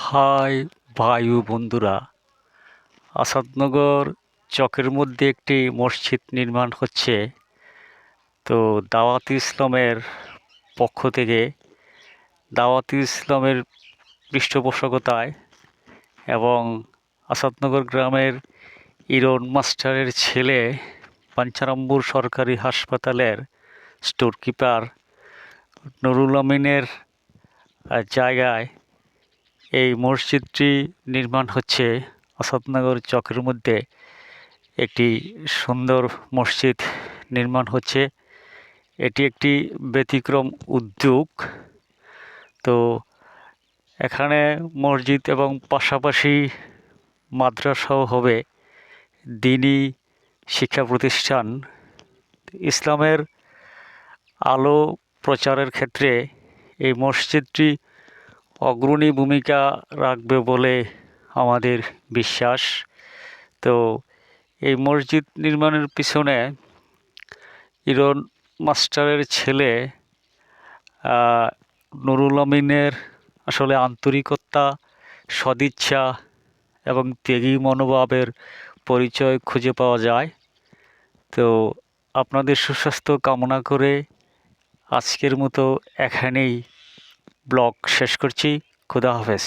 High ভাই ও বন্ধুরা, আসাদনগর চকের মধ্যে একটি মসজিদ নির্মাণ হচ্ছে। তো দাওয়াত ইসলামের পক্ষ থেকে, দাওয়াত ইসলামের পৃষ্ঠপোষকতায় এবং আসাদনগর গ্রামের ইরন মাস্টারের ছেলে পাঞ্চারাম্বুর সরকারি হাসপাতালের স্টোর কিপার নুরুল আমিনের জায়গায় এই মসজিদটি নির্মাণ হচ্ছে। আসাদনগর চকের মধ্যে একটি সুন্দর মসজিদ নির্মাণ হচ্ছে। এটি একটি ব্যতিক্রম উদ্যোগ। তো এখানে মসজিদ এবং পাশাপাশি মাদ্রাসাও হবে, দ্বীনি শিক্ষা প্রতিষ্ঠান। ইসলামের আলো প্রচারের ক্ষেত্রে এই মসজিদটি অগ্রণী ভূমিকা রাখবে বলে আমাদের বিশ্বাস। তো এই মসজিদ নির্মাণের পিছনে ইরন মাস্টারের ছেলে নুরুল আমিনের আসলে আন্তরিকতা, সদিচ্ছা এবং ত্যাগী মনোভাবের পরিচয় খুঁজে পাওয়া যায়। তো আপনাদের সুস্বাস্থ্য কামনা করে আজকের মতো এখানেই ব্লগ শেষ করছি। খুদা হাফেজ।